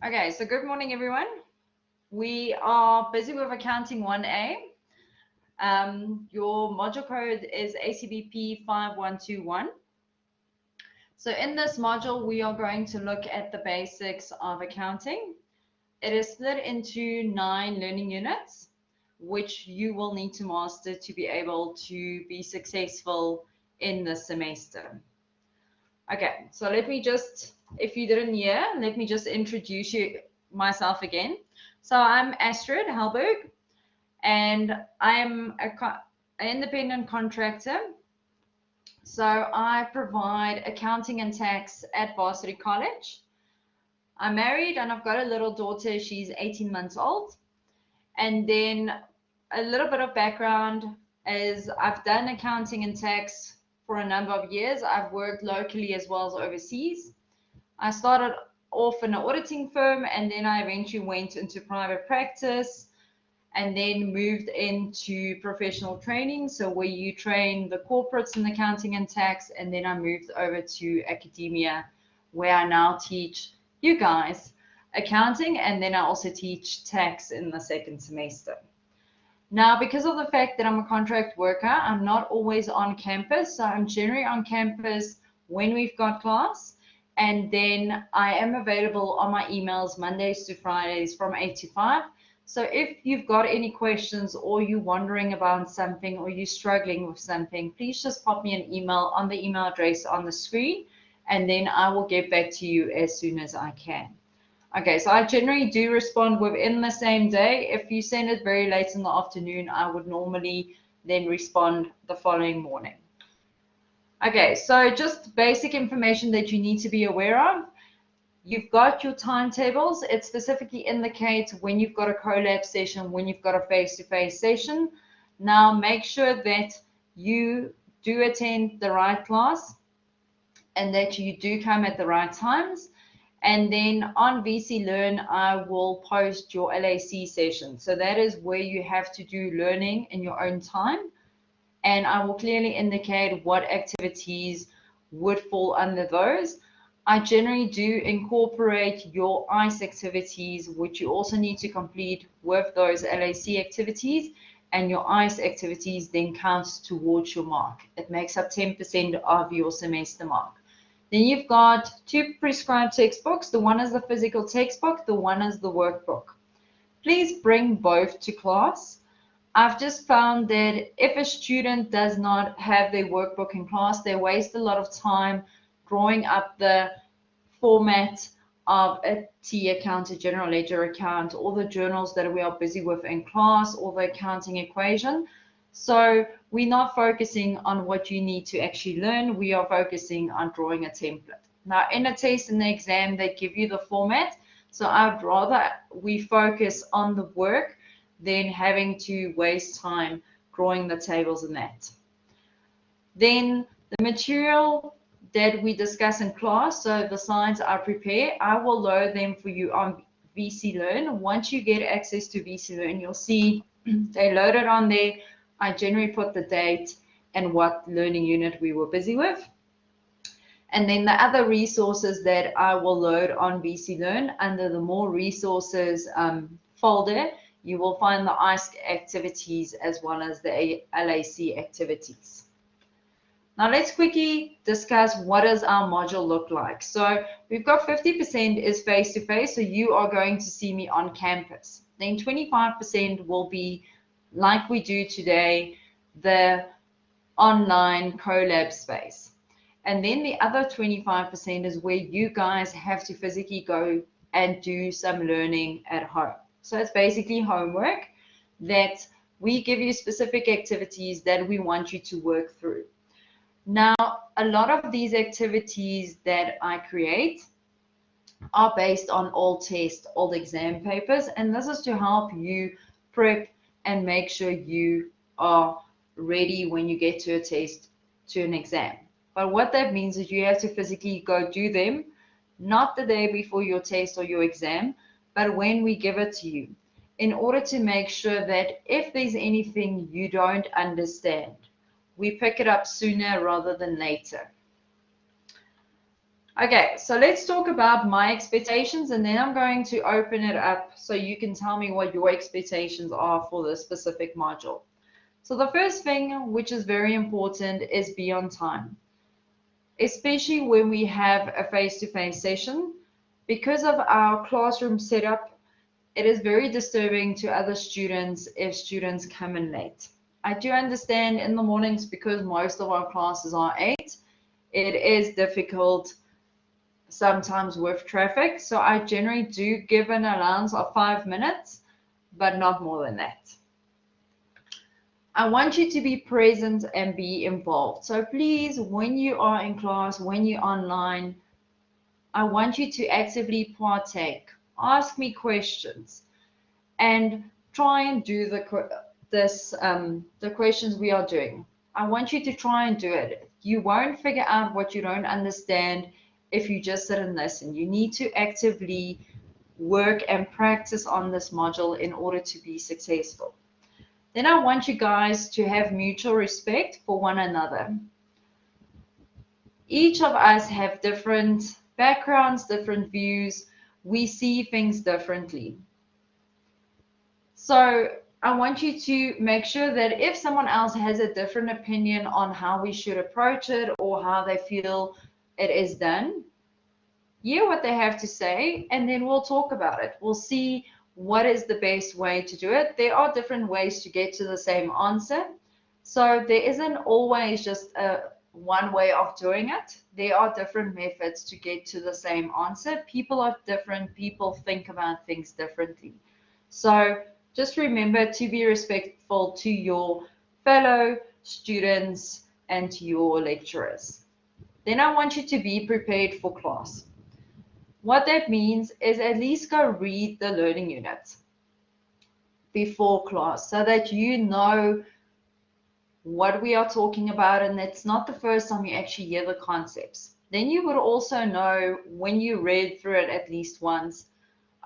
Okay, so good morning, everyone. We are busy with Accounting 1A. Your module code is ACBP5121. So in this module, we are going to look at the basics of accounting. It is split into 9 learning units, which you will need to master to be able to be successful in the semester. Okay, so let me just, if you didn't hear, let me just introduce myself again. So I'm Astrid Halberg, and I'm an independent contractor. So I provide accounting and tax at Varsity College. I'm married and I've got a little daughter. She's 18 months old. And then a little bit of background is I've done accounting and tax for a number of years. I've worked locally as well as overseas. I started off in an auditing firm, and then I eventually went into private practice and then moved into professional training. So where you train the corporates in accounting and tax, and then I moved over to academia where I now teach you guys accounting, and then I also teach tax in the second semester. Now, because of the fact that I'm a contract worker, I'm not always on campus. So I'm generally on campus when we've got class. And then I am available on my emails Mondays to Fridays from 8 to 5. So if you've got any questions or you're wondering about something or you're struggling with something, please just pop me an email on the email address on the screen, and then I will get back to you as soon as I can. Okay, so I generally do respond within the same day. If you send it very late in the afternoon, I would normally then respond the following morning. Okay, so just basic information that you need to be aware of. You've got your timetables. It specifically indicates when you've got a collab session, when you've got a face-to-face session. Now make sure that you do attend the right class and that you do come at the right times. And then on VC Learn, I will post your LAC session. So that is where you have to do learning in your own time. And I will clearly indicate what activities would fall under those. I generally do incorporate your ICE activities, which you also need to complete with those LAC activities, and your ICE activities then counts towards your mark. It makes up 10% of your semester mark. Then you've got 2 prescribed textbooks. The one is the physical textbook, the one is the workbook. Please bring both to class. I've just found that if a student does not have their workbook in class, they waste a lot of time drawing up the format of a T account, a general ledger account, all the journals that we are busy with in class, all the accounting equation. So we're not focusing on what you need to actually learn. We are focusing on drawing a template. Now, in a test and the exam, they give you the format. So I'd rather we focus on the work than having to waste time drawing the tables and that. Then the material that we discuss in class, so the slides I prepare, I will load them for you on VC Learn. Once you get access to VC Learn, you'll see they loaded on there. I generally put the date and what learning unit we were busy with. And then the other resources that I will load on VC Learn under the more resources folder, you will find the ICE activities as well as the LAC activities. Now let's quickly discuss what does our module look like. So we've got 50% is face-to-face, so you are going to see me on campus. Then 25% will be like we do today, the online collab space. And then the other 25% is where you guys have to physically go and do some learning at home. So it's basically homework that we give you specific activities that we want you to work through. Now, a lot of these activities that I create are based on old test, old exam papers, and this is to help you prep and make sure you are ready when you get to a test, to an exam. But what that means is you have to physically go do them, not the day before your test or your exam, but when we give it to you, in order to make sure that if there's anything you don't understand, we pick it up sooner rather than later. Okay, so let's talk about my expectations, and then I'm going to open it up so you can tell me what your expectations are for this specific module. So the first thing, which is very important, is be on time, especially when we have a face-to-face session. Because of our classroom setup, it is very disturbing to other students if students come in late. I do understand in the mornings, because most of our classes are 8, it is difficult sometimes with traffic. So I generally do give an allowance of 5 minutes, but not more than that. I want you to be present and be involved. So please, when you are in class, when you're online, I want you to actively partake. Ask me questions and try and do the questions we are doing. I want you to try and do it. You won't figure out what you don't understand if you just sit and listen. You need to actively work and practice on this module in order to be successful. Then I want you guys to have mutual respect for one another. Each of us have different backgrounds, different views. We see things differently. So I want you to make sure that if someone else has a different opinion on how we should approach it or how they feel it is done, hear what they have to say, and then we'll talk about it. We'll see what is the best way to do it. There are different ways to get to the same answer. So there isn't always just one way of doing it. There are different methods to get to the same answer. People are different. People think about things differently. So just remember to be respectful to your fellow students and to your lecturers. Then I want you to be prepared for class. What that means is at least go read the learning unit before class so that you know what we are talking about, and it's not the first time you actually hear the concepts. Then you would also know, when you read through it at least once,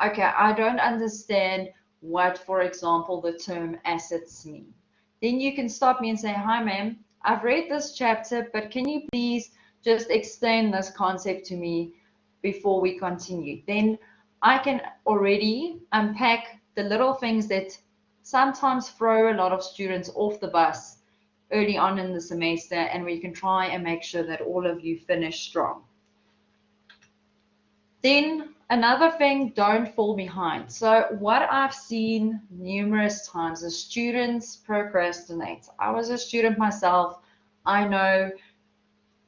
okay, I don't understand what, for example, the term assets mean. Then you can stop me and say, hi ma'am, I've read this chapter, but can you please just explain this concept to me before we continue? Then I can already unpack the little things that sometimes throw a lot of students off the bus early on in the semester, and we can try and make sure that all of you finish strong. Then another thing, don't fall behind. So what I've seen numerous times is students procrastinate. I was a student myself. I know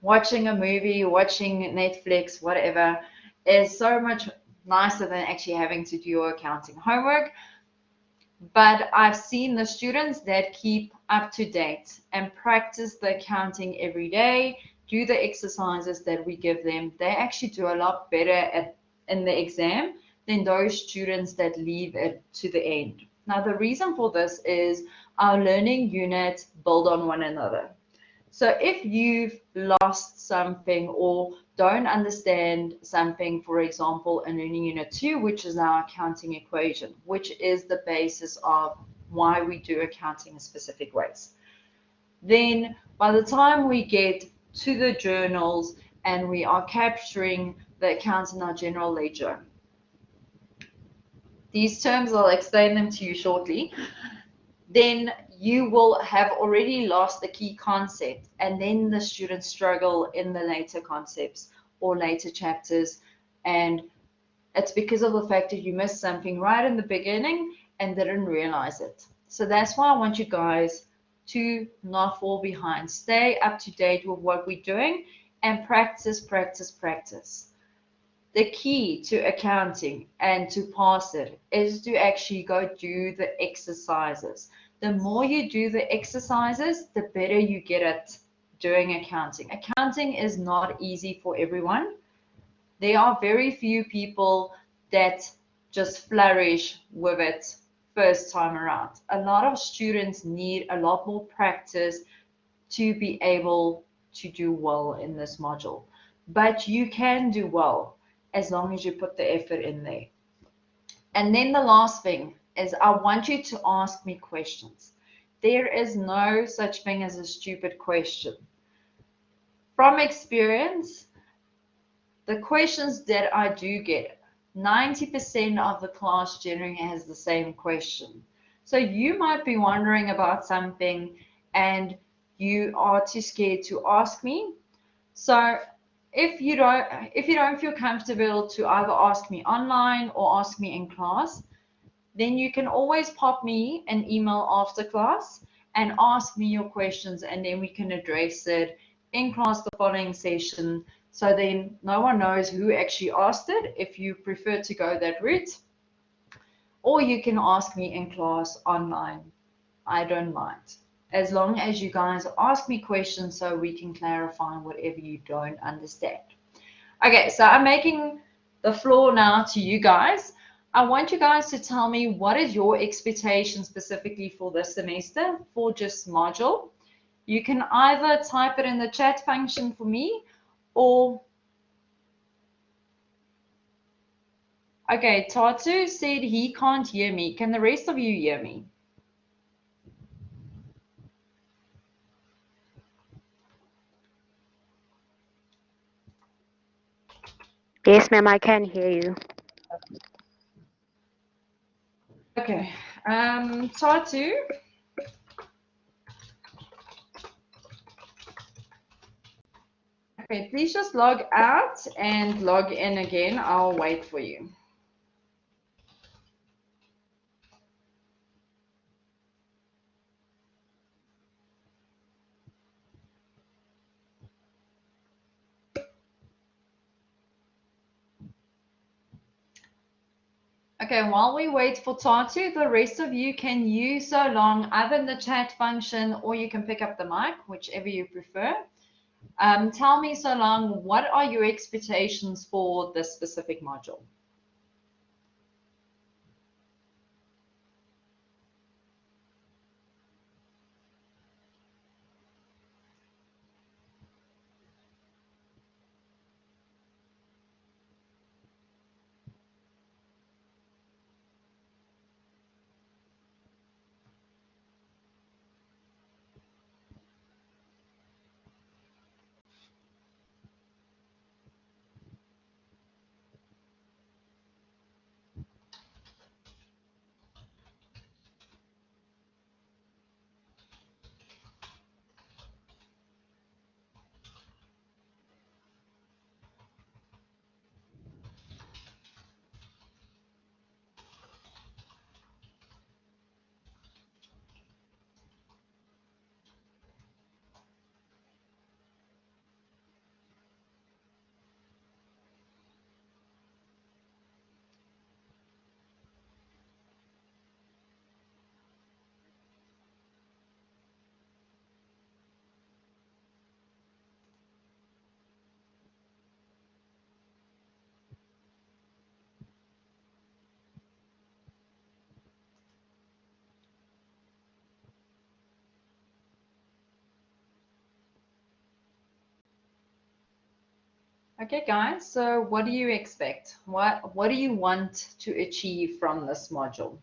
watching a movie, watching Netflix, whatever, is so much nicer than actually having to do your accounting homework. But I've seen the students that keep up to date and practice the accounting every day, do the exercises that we give them. They actually do a lot better in the exam than those students that leave it to the end. Now, the reason for this is our learning units build on one another. So if you've lost something or don't understand something, for example, in learning unit 2, which is our accounting equation, which is the basis of why we do accounting in specific ways, then by the time we get to the journals and we are capturing the accounts in our general ledger, these terms, I'll explain them to you shortly, then you will have already lost the key concept, and then the students struggle in the later concepts or later chapters, and it's because of the fact that you missed something right in the beginning and didn't realize it. So that's why I want you guys to not fall behind. Stay up to date with what we're doing and practice, practice, practice. The key to accounting and to pass it is to actually go do the exercises. The more you do the exercises, the better you get at doing accounting. Accounting is not easy for everyone. There are very few people that just flourish with it first time around. A lot of students need a lot more practice to be able to do well in this module. But you can do well as long as you put the effort in there. And then the last thing is, I want you to ask me questions. There is no such thing as a stupid question. From experience, the questions that I do get, 90% of the class generally has the same question. So you might be wondering about something and you are too scared to ask me. So if you don't feel comfortable to either ask me online or ask me in class, then you can always pop me an email after class and ask me your questions, and then we can address it in class the following session. So then no one knows who actually asked it if you prefer to go that route. Or you can ask me in class online. I don't mind. As long as you guys ask me questions so we can clarify whatever you don't understand. Okay, so I'm making the floor now to you guys. I want you guys to tell me what is your expectation specifically for this semester for just module. You can either type it in the chat function for me or, okay, Tatu said he can't hear me. Can the rest of you hear me? Yes, ma'am, I can hear you. Okay, Tatu. Okay, please just log out and log in again. I'll wait for you. Okay, while we wait for Tatu, the rest of you can use so long either in the chat function or you can pick up the mic, whichever you prefer. Tell me so long, what are your expectations for this specific module? Okay, guys, so what do you expect? What do you want to achieve from this module?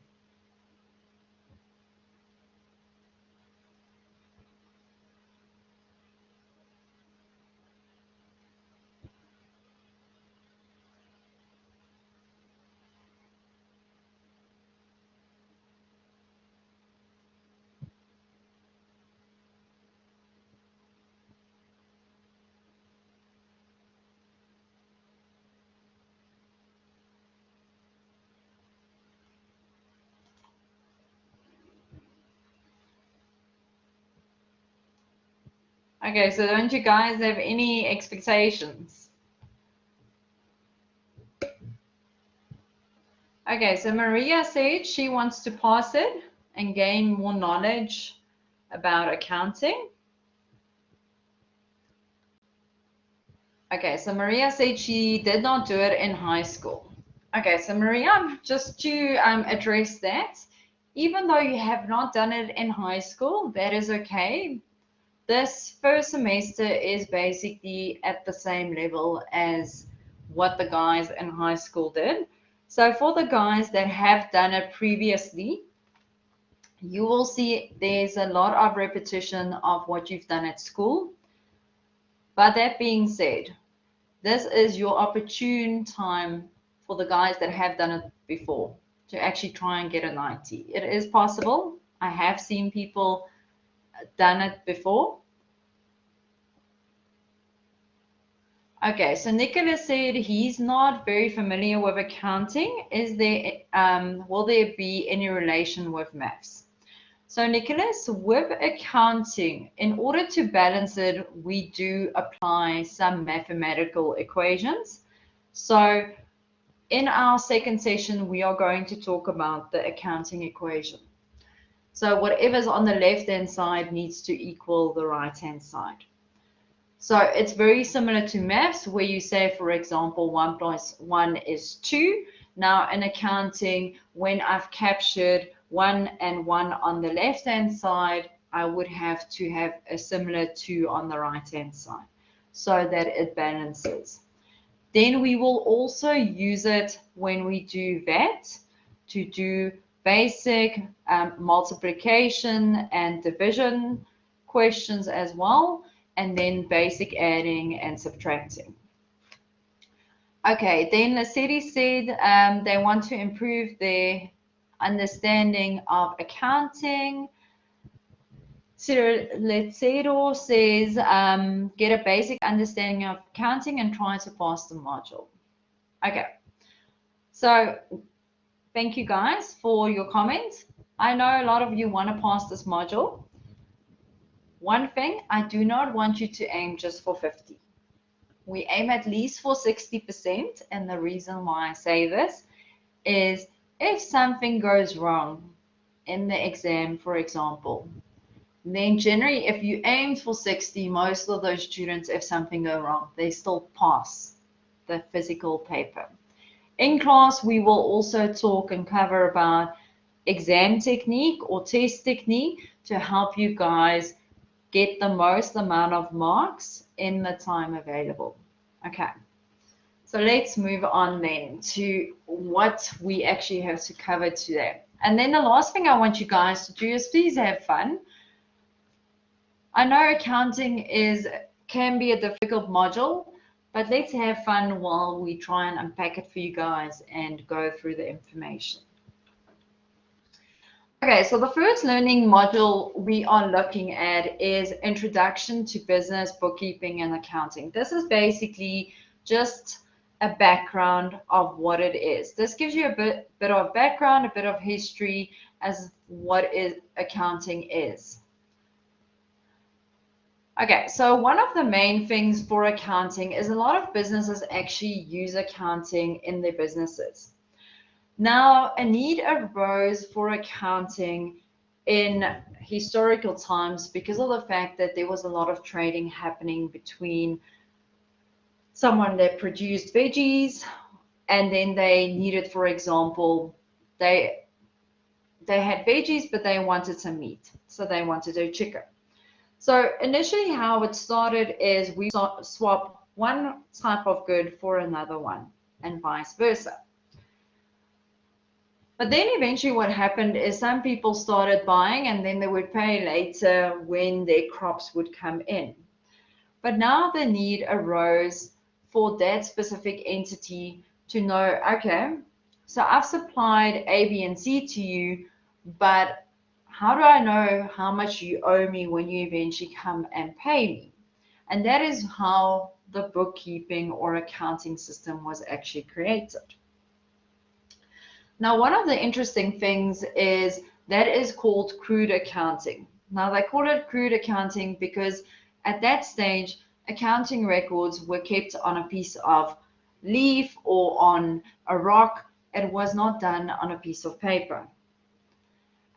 Okay, so don't you guys have any expectations? Okay, so Maria said she wants to pass it and gain more knowledge about accounting. Okay, so Maria said she did not do it in high school. Okay, so Maria, just to address that, even though you have not done it in high school, that is okay. This first semester is basically at the same level as what the guys in high school did. So for the guys that have done it previously, you will see there's a lot of repetition of what you've done at school. But that being said, this is your opportune time for the guys that have done it before to actually try and get a 90. It is possible. I have seen people done it before. Okay, so Nicholas said he's not very familiar with accounting. Is there, will there be any relation with maths? So Nicholas, with accounting, in order to balance it, we do apply some mathematical equations. So in our second session, we are going to talk about the accounting equation. So whatever's on the left-hand side needs to equal the right-hand side. So it's very similar to maths where you say, for example, 1 plus 1 is 2. Now in accounting, when I've captured 1 and 1 on the left-hand side, I would have to have a similar 2 on the right-hand side so that it balances. Then we will also use it when we do VAT to do basic multiplication and division questions as well, and then basic adding and subtracting. Okay, then Lesedi said they want to improve their understanding of accounting. Letsedo says get a basic understanding of accounting and try to pass the module. Okay, so thank you guys for your comments. I know a lot of you want to pass this module. One thing, I do not want you to aim just for 50. We aim at least for 60%, and the reason why I say this is if something goes wrong in the exam, for example, then generally if you aim for 60, most of those students, if something goes wrong, they still pass the physical paper. In class, we will also talk and cover about exam technique or test technique to help you guys get the most amount of marks in the time available. Okay, so let's move on then to what we actually have to cover today. And then the last thing I want you guys to do is please have fun. I know accounting can be a difficult module, but let's have fun while we try and unpack it for you guys and go through the information. Okay, so the first learning module we are looking at is Introduction to Business, Bookkeeping and Accounting. This is basically just a background of what it is. This gives you a bit of background, a bit of history as what accounting is. Okay, so one of the main things for accounting is a lot of businesses actually use accounting in their businesses. Now, a need arose for accounting in historical times because of the fact that there was a lot of trading happening between someone that produced veggies and then they needed, for example, they had veggies, but they wanted some meat. So they wanted a chicken. So initially how it started is we swap one type of good for another one and vice versa. But then eventually what happened is some people started buying and then they would pay later when their crops would come in. But now the need arose for that specific entity to know, okay, so I've supplied A, B, and C to you, but how do I know how much you owe me when you eventually come and pay me? And that is how the bookkeeping or accounting system was actually created. Now, one of the interesting things is that is called crude accounting. Now, they call it crude accounting because at that stage, accounting records were kept on a piece of leaf or on a rock. It was not done on a piece of paper.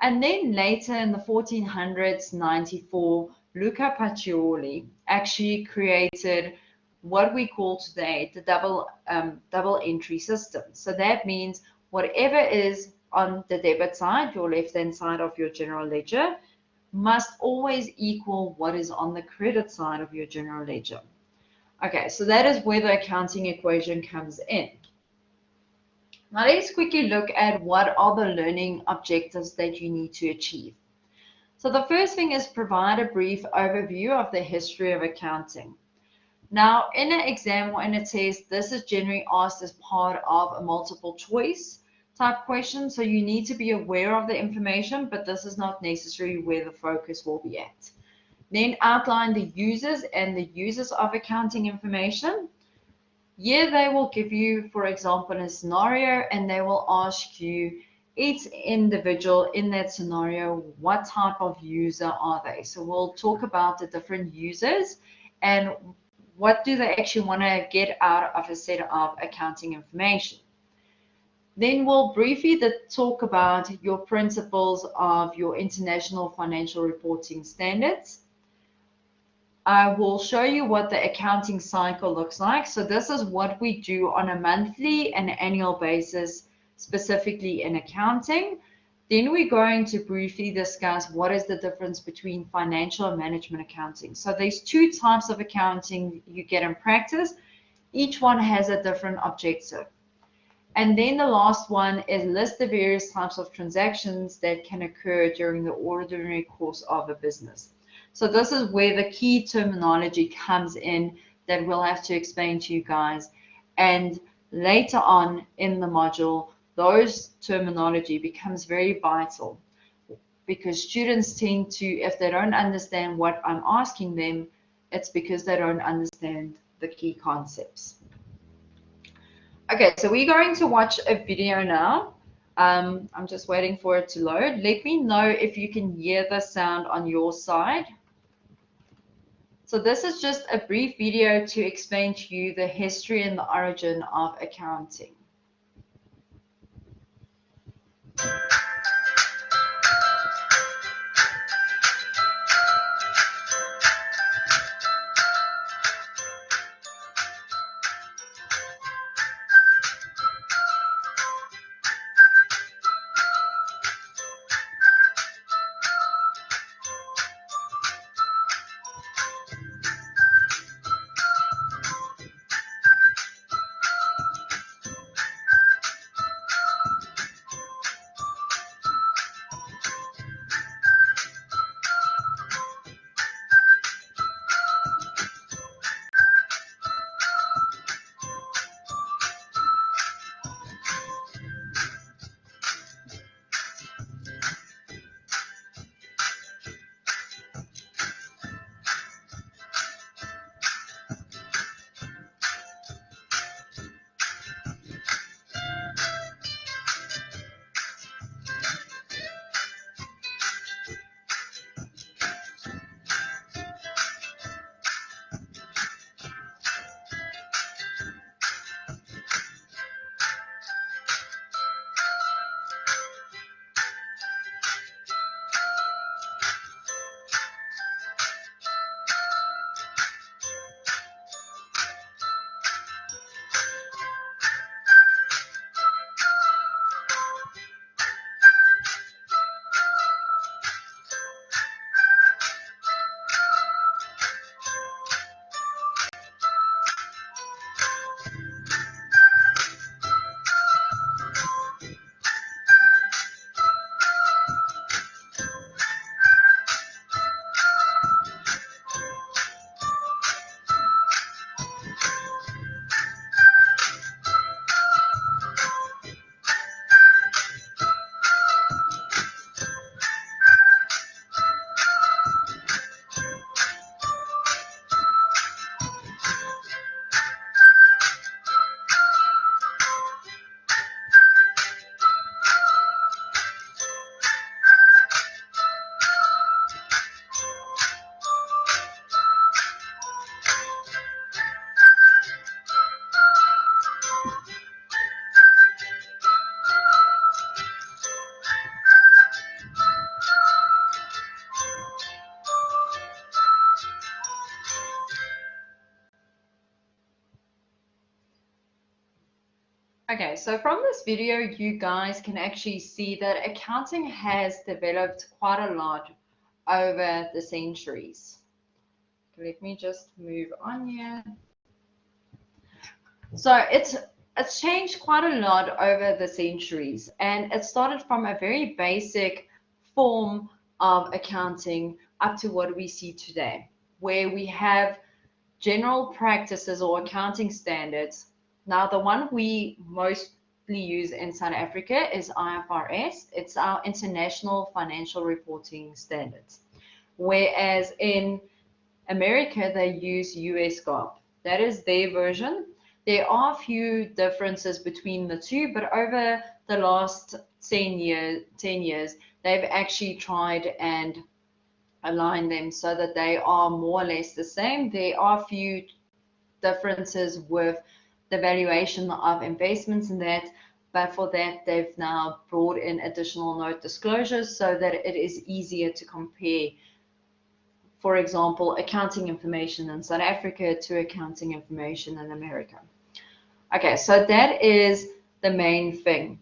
And then later in the 1400s, 94, Luca Pacioli actually created what we call today the double entry system. So that means whatever is on the debit side, your left-hand side of your general ledger, must always equal what is on the credit side of your general ledger. Okay, so that is where the accounting equation comes in. Now let's quickly look at what are the learning objectives that you need to achieve. So the first thing is provide a brief overview of the history of accounting. Now, in an exam or in a test, this is generally asked as part of a multiple choice type question. So you need to be aware of the information, but this is not necessarily where the focus will be at. Then outline the users and the users of accounting information. Here they will give you, for example, a scenario, and they will ask you each individual in that scenario, what type of user are they? So we'll talk about the different users and what do they actually want to get out of a set of accounting information. Then we'll briefly talk about your principles of your international financial reporting standards. I will show you what the accounting cycle looks like. So this is what we do on a monthly and annual basis, specifically in accounting. Then we're going to briefly discuss what is the difference between financial and management accounting. So there's two types of accounting you get in practice. Each one has a different objective. And then the last one is list the various types of transactions that can occur during the ordinary course of a business. So this is where the key terminology comes in that we'll have to explain to you guys. And later on in the module, those terminology becomes very vital because students tend to, if they don't understand what I'm asking them, it's because they don't understand the key concepts. Okay, so we're going to watch a video now. I'm just waiting for it to load. Let me know if you can hear the sound on your side. So this is just a brief video to explain to you the history and the origin of accounting. Okay, so from this video, you guys can actually see that accounting has developed quite a lot over the centuries. Let me just move on here. So it's changed quite a lot over the centuries, and it started from a very basic form of accounting up to what we see today, where we have general practices or accounting standards. Now, the one we mostly use in South Africa is IFRS. It's our International Financial Reporting Standards. Whereas in America, they use US GAAP. That is their version. There are a few differences between the two, but over the last 10 years, they've actually tried and align them so that they are more or less the same. There are a few differences with the valuation of investments and that, but for that they've now brought in additional note disclosures so that it is easier to compare, for example, accounting information in South Africa to accounting information in America. Okay, so that is the main thing.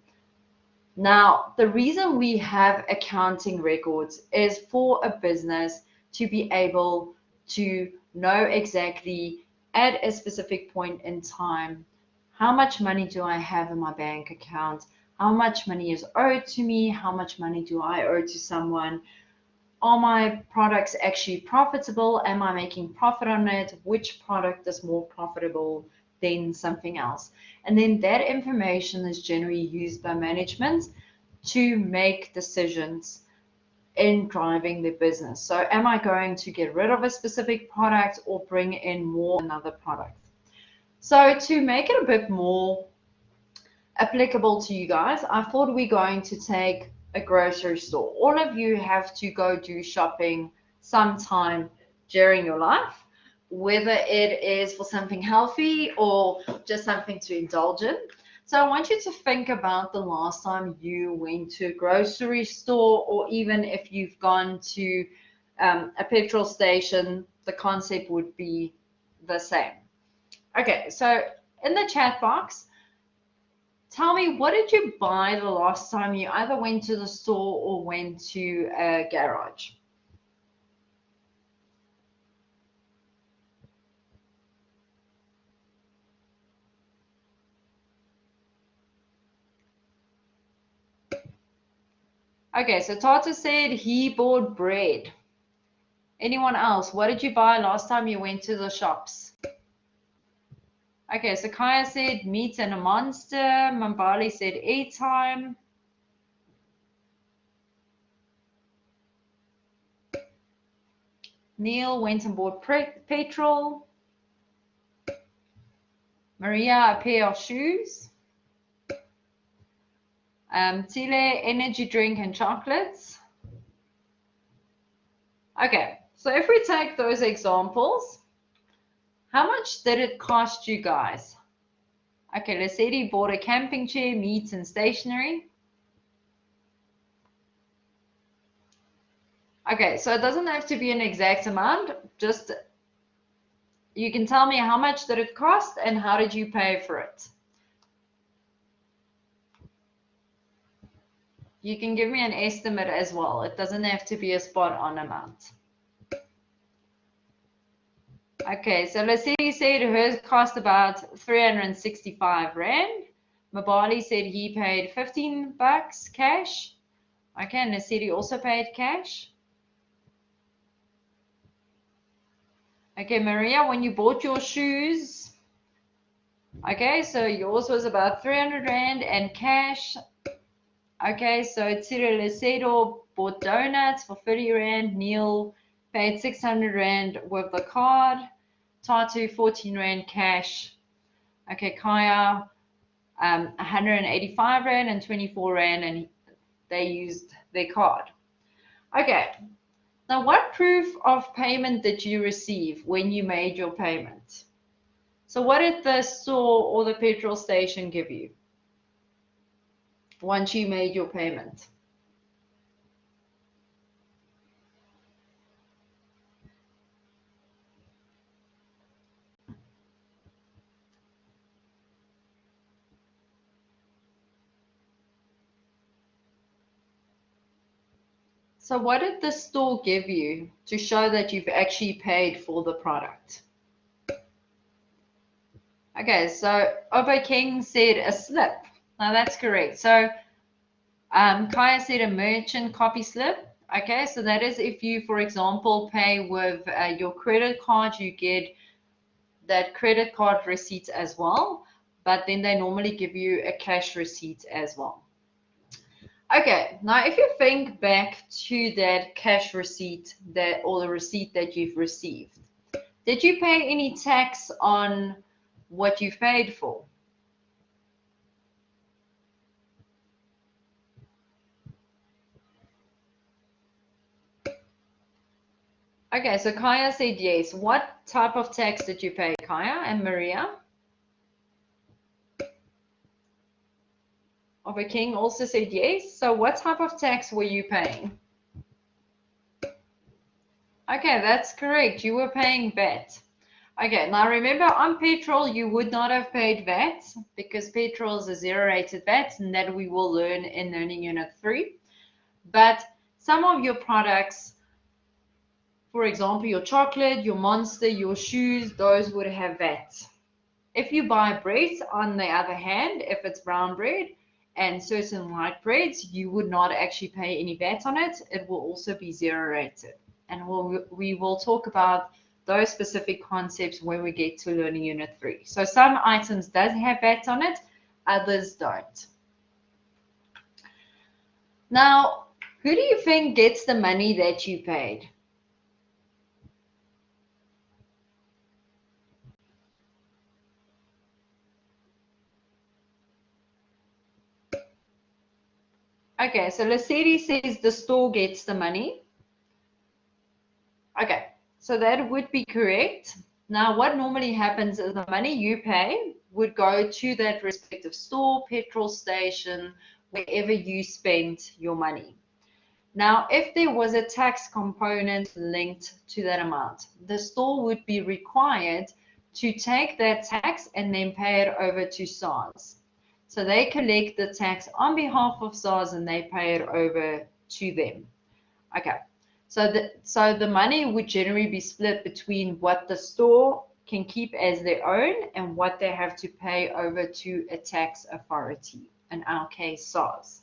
Now, the reason we have accounting records is for a business to be able to know exactly at a specific point in time, how much money do I have in my bank account? How much money is owed to me? How much money do I owe to someone? Are my products actually profitable? Am I making profit on it? Which product is more profitable than something else? And then that information is generally used by management to make decisions in driving their business. So am I going to get rid of a specific product or bring in more another product? So to make it a bit more applicable to you guys, I thought we're going to take a grocery store. All of you have to go do shopping sometime during your life, whether it is for something healthy or just something to indulge in. So I want you to think about the last time you went to a grocery store, or even if you've gone to a petrol station, the concept would be the same. Okay, so in the chat box, tell me, what did you buy the last time you either went to the store or went to a garage? Okay, so Tata said he bought bread. Anyone else? What did you buy last time you went to the shops? Okay, so Kaya said meat and a monster. Mambali said airtime. Neil went and bought petrol. Maria, a pair of shoes. Tile, energy drink and chocolates. Okay, so if we take those examples, how much did it cost you guys? Okay, let's say he bought a camping chair, meat and stationery. Okay, so it doesn't have to be an exact amount, just you can tell me how much did it cost and how did you pay for it. You can give me an estimate as well. It doesn't have to be a spot on amount. Okay, so Lasidi said hers cost about 365 Rand. Mabali said he paid 15 bucks cash. Okay, and Lasidi also paid cash. Okay, Maria, when you bought your shoes, okay, so yours was about 300 Rand and cash. Okay, so Tsiri Lesedo bought donuts for 30 Rand. Neil paid 600 Rand with the card. Tatu, 14 Rand cash. Okay, Kaya, 185 Rand and 24 Rand, and they used their card. Okay, now what proof of payment did you receive when you made your payment? So what did the store or the petrol station give you once you made your payment? So what did the store give you to show that you've actually paid for the product? Okay, so Obo King said a slip. Now that's correct. So Kaya said a merchant copy slip. Okay, so that is if you, for example, pay with your credit card, you get that credit card receipts as well, but then they normally give you a cash receipt as well. Okay, now if you think back to that cash receipt or the receipt that you've received, did you pay any tax on what you paid for? Okay, so Kaya said yes. What type of tax did you pay, Kaya and Maria? Over King also said yes. So what type of tax were you paying? Okay, that's correct. You were paying VAT. Okay, now remember on petrol, you would not have paid VAT because petrol is a zero-rated VAT, and that we will learn in Learning Unit 3. But some of your products, for example, your chocolate, your Monster, your shoes, those would have VAT. If you buy bread, on the other hand, if it's brown bread and certain white breads, you would not actually pay any VAT on it. It will also be zero-rated. And we will talk about those specific concepts when we get to Learning Unit 3. So some items does have VAT on it, others don't. Now, who do you think gets the money that you paid? Okay, so Lasidi says the store gets the money. Okay, so that would be correct. Now, what normally happens is the money you pay would go to that respective store, petrol station, wherever you spent your money. Now, if there was a tax component linked to that amount, the store would be required to take that tax and then pay it over to SARS. So they collect the tax on behalf of SARS and they pay it over to them. Okay, so the money would generally be split between what the store can keep as their own and what they have to pay over to a tax authority, in our case SARS.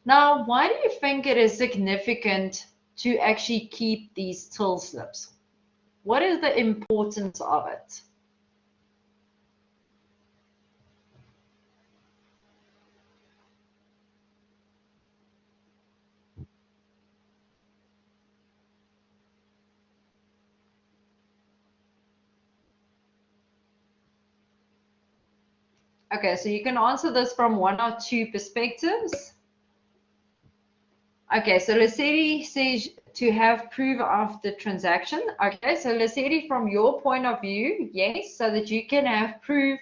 Now, why do you think it is significant to actually keep these till slips? What is the importance of it? Okay, so you can answer this from one or two perspectives. Okay, so Lasidi says to have proof of the transaction. Okay, so Lasidi, from your point of view, yes, so that you can have proof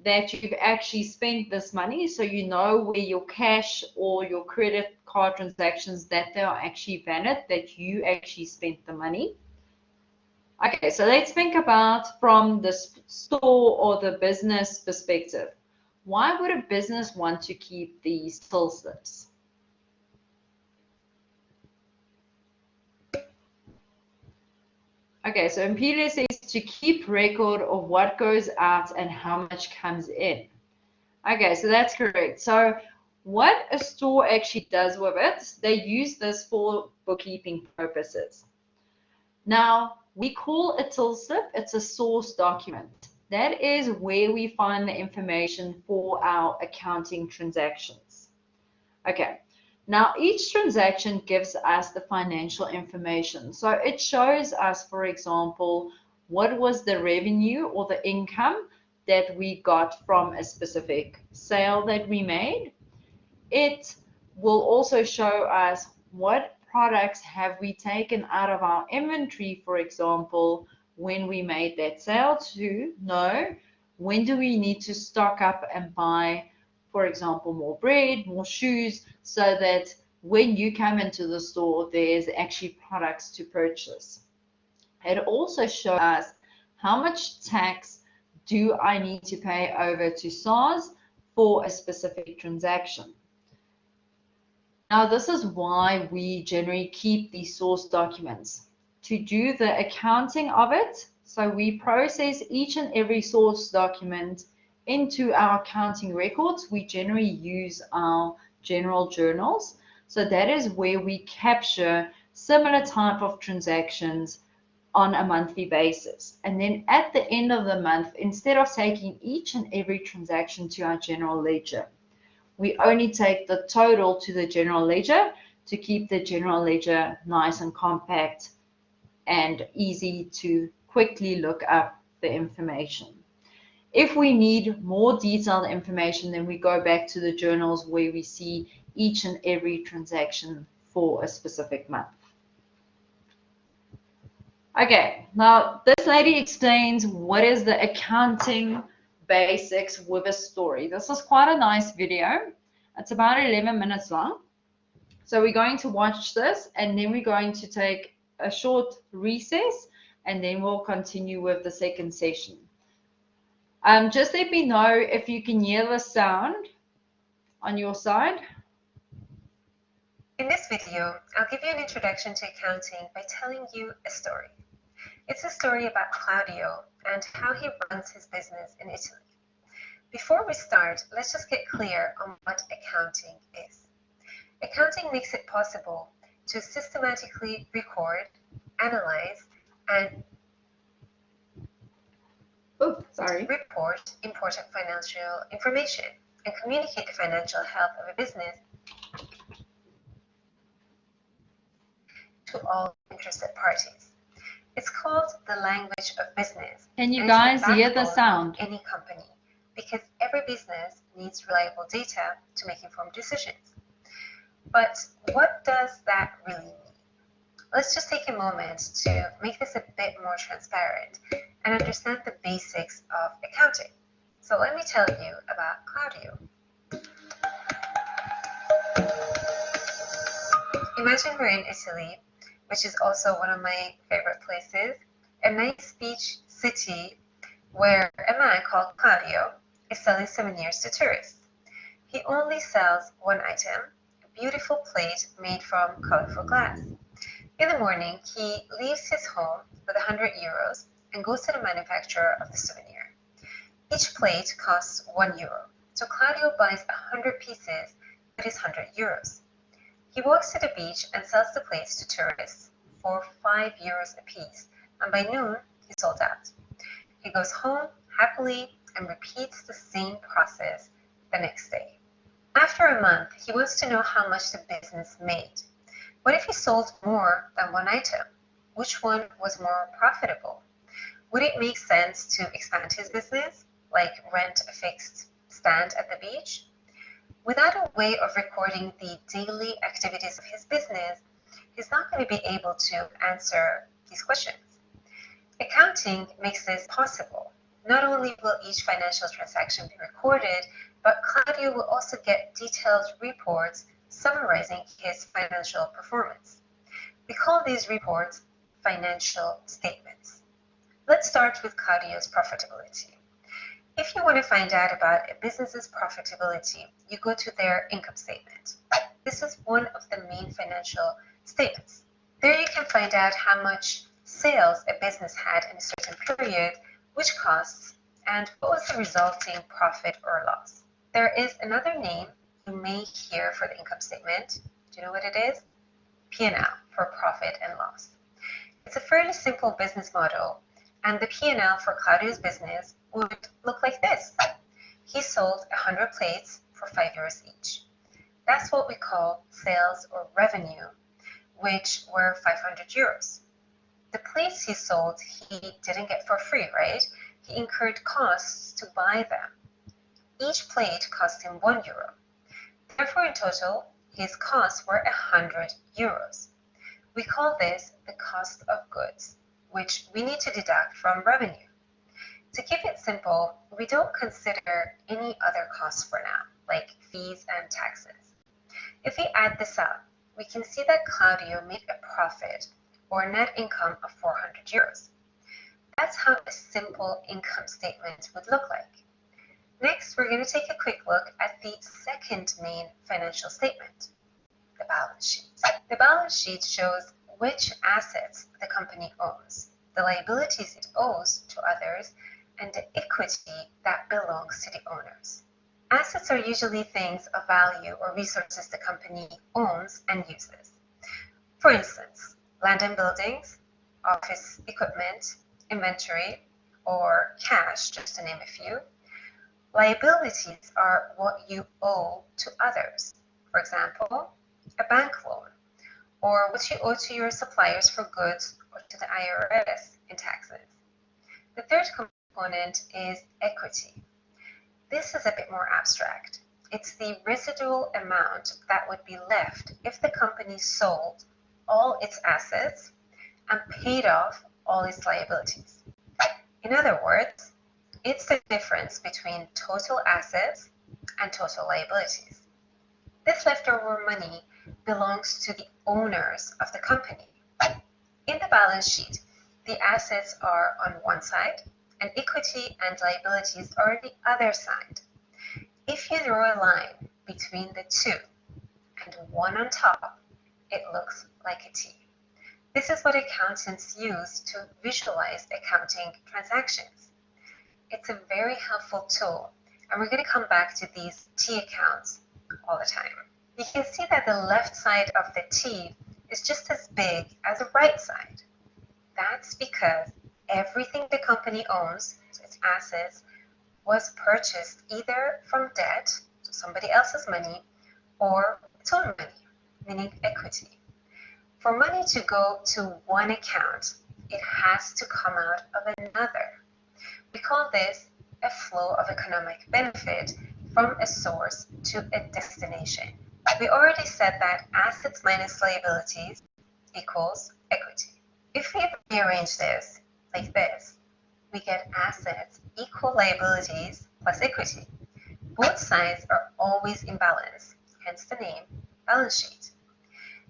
that you've actually spent this money, so you know where your cash or your credit card transactions, that they are actually valid, that you actually spent the money. Okay, so let's think about from the store or the business perspective. Why would a business want to keep these till slips? Okay, so Imperial says to keep record of what goes out and how much comes in. Okay, so that's correct. So what a store actually does with it, they use this for bookkeeping purposes. Now, we call a till slip, it's a source document. That is where we find the information for our accounting transactions. Okay, now each transaction gives us the financial information. So it shows us, for example, what was the revenue or the income that we got from a specific sale that we made. It will also show us what products have we taken out of our inventory, for example, when we made that sale, to know when do we need to stock up and buy, for example, more bread, more shoes, so that when you come into the store, there's actually products to purchase. It also shows us how much tax do I need to pay over to SARS for a specific transaction. Now, this is why we generally keep these source documents, to do the accounting of it. So we process each and every source document into our accounting records. We generally use our general journals. So that is where we capture similar type of transactions on a monthly basis. And then at the end of the month, instead of taking each and every transaction to our general ledger, we only take the total to the general ledger to keep the general ledger nice and compact and easy to quickly look up the information. If we need more detailed information, then we go back to the journals where we see each and every transaction for a specific month. Okay, now this lady explains what is the accounting basics with a story. This is quite a nice video. It's about 11 minutes long. So we're going to watch this and then we're going to take a short recess and then we'll continue with the second session. Just let me know if you can hear the sound on your side. In this video, I'll give you an introduction to accounting by telling you a story. It's a story about Claudio and how he runs his business in Italy. Before we start, let's just get clear on what accounting is. Accounting makes it possible to systematically record, analyze, and report important financial information and communicate the financial health of a business to all interested parties. It's called the language of business. Can you guys hear the sound? Any company, because every business needs reliable data to make informed decisions. But what does that really mean? Let's just take a moment to make this a bit more transparent and understand the basics of accounting. So let me tell you about Claudio. Imagine we're in Italy, which is also one of my favorite places, a nice beach city where a man called Claudio is selling souvenirs to tourists. He only sells one item, a beautiful plate made from colorful glass. In the morning, he leaves his home with 100 euros and goes to the manufacturer of the souvenir. Each plate costs 1 euro, so Claudio buys 100 pieces with his 100 euros. He walks to the beach and sells the plates to tourists for 5 euros a piece, and by noon, he's sold out. He goes home happily and repeats the same process the next day. After a month, he wants to know how much the business made. What if he sold more than one item? Which one was more profitable? Would it make sense to expand his business, like rent a fixed stand at the beach? Without a way of recording the daily activities of his business, he's not going to be able to answer these questions. Accounting makes this possible. Not only will each financial transaction be recorded, but Claudio will also get detailed reports summarizing his financial performance. We call these reports financial statements. Let's start with Claudio's profitability. If you want to find out about a business's profitability, you go to their income statement. This is one of the main financial statements. There you can find out how much sales a business had in a certain period, which costs, and what was the resulting profit or loss. There is another name you may hear for the income statement. Do you know what it is? P&L, for profit and loss. It's a fairly simple business model, and the P&L for Claudio's business would look like this. He sold 100 plates for 5 euros each. That's what we call sales or revenue, which were 500 euros. The plates he sold, he didn't get for free, right? He incurred costs to buy them. Each plate cost him 1 euro. Therefore, in total, his costs were 100 euros. We call this the cost of goods, which we need to deduct from revenue. To keep it simple, we don't consider any other costs for now, like fees and taxes. If we add this up, we can see that Claudio made a profit or net income of 400 euros. That's how a simple income statement would look like. Next, we're going to take a quick look at the second main financial statement, the balance sheet. The balance sheet shows which assets the company owns, the liabilities it owes to others, and the equity that belongs to the owners. Assets are usually things of value or resources the company owns and uses. For instance, land and buildings, office equipment, inventory, or cash, just to name a few. Liabilities are what you owe to others. For example, a bank loan, or what you owe to your suppliers for goods or to the IRS in taxes. The third component is equity. This is a bit more abstract. It's the residual amount that would be left if the company sold all its assets and paid off all its liabilities. In other words, it's the difference between total assets and total liabilities. This leftover money belongs to the owners of the company. In the balance sheet, the assets are on one side and equity and liabilities are on the other side. If you draw a line between the two and one on top, it looks like a T. This is what accountants use to visualize accounting transactions. It's a very helpful tool, and we're going to come back to these T accounts all the time. You can see that the left side of the T is just as big as the right side. That's because everything the company owns, so its assets, was purchased either from debt, so somebody else's money, or its own money, meaning equity. For money to go to one account, it has to come out of another. We call this a flow of economic benefit from a source to a destination. We already said that assets minus liabilities equals equity. If we rearrange this like this, we get assets equal liabilities plus equity. Both sides are always in balance, hence the name balance sheet.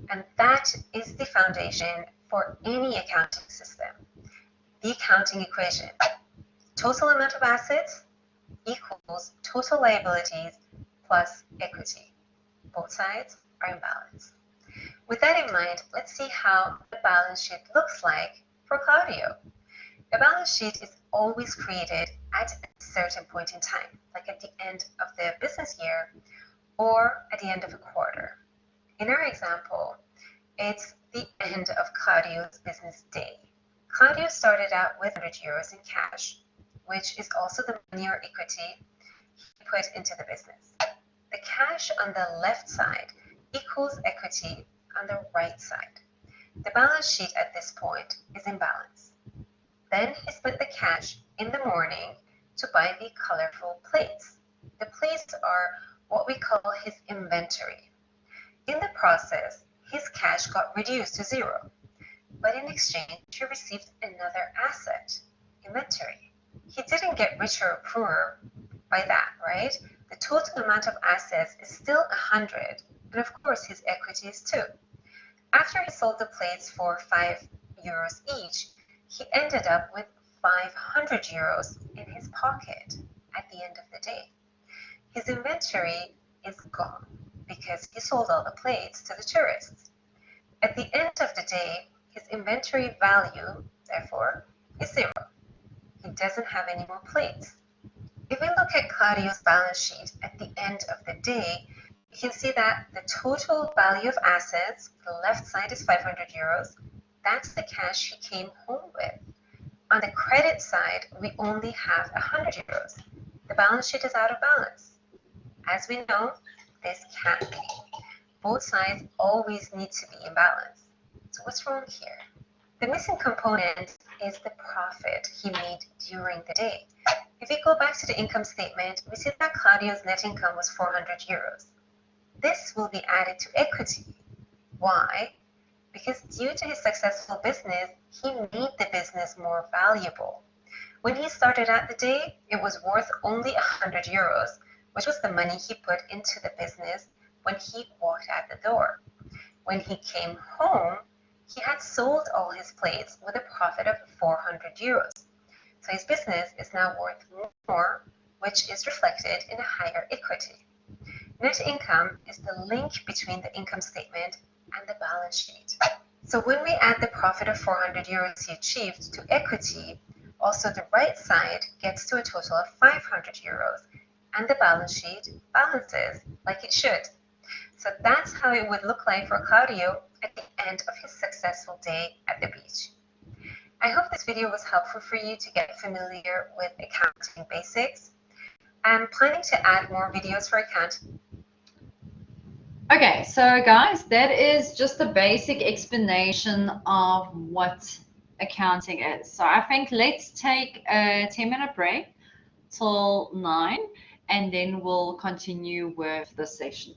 And that is the foundation for any accounting system. The accounting equation: total amount of assets equals total liabilities plus equity. Both sides are in balance. With that in mind, let's see how the balance sheet looks like for Claudio. A balance sheet is always created at a certain point in time, like at the end of the business year or at the end of a quarter. In our example, it's the end of Claudio's business day. Claudio started out with 100 euros in cash, which is also the money or equity he put into the business. The cash on the left side equals equity on the right side. The balance sheet at this point is in balance. Then he spent the cash in the morning to buy the colorful plates. The plates are what we call his inventory. In the process, his cash got reduced to zero, but in exchange he received another asset, inventory. He didn't get richer or poorer by that, right? The total amount of assets is still 100, and of course his equity is 2. After he sold the plates for 5 euros each, he ended up with 500 euros in his pocket at the end of the day. His inventory is gone because he sold all the plates to the tourists. At the end of the day, his inventory value, therefore, is 0. He doesn't have any more plates. If we look at Claudio's balance sheet at the end of the day, you can see that the total value of assets, the left side is 500 euros. That's the cash he came home with. On the credit side, we only have 100 euros. The balance sheet is out of balance. As we know, this can't be. Both sides always need to be in balance. So what's wrong here? The missing component is the profit he made during the day. If we go back to the income statement, we see that Claudio's net income was 400 euros. This will be added to equity. Why? Because due to his successful business, he made the business more valuable. When he started out the day, it was worth only 100 euros, which was the money he put into the business when he walked out the door. When he came home, he had sold all his plates with a profit of 400 euros. So his business is now worth more, which is reflected in a higher equity. Net income is the link between the income statement and the balance sheet. So when we add the profit of 400 euros he achieved to equity, also the right side gets to a total of 500 euros, and the balance sheet balances like it should. So that's how it would look like for Claudio at the end of his successful day at the beach. I hope this video was helpful for you to get familiar with accounting basics. I'm planning to add more videos for accounting. Okay, so guys, that is just a basic explanation of what accounting is. So I think let's take a 10-minute break till 9, and then we'll continue with the session.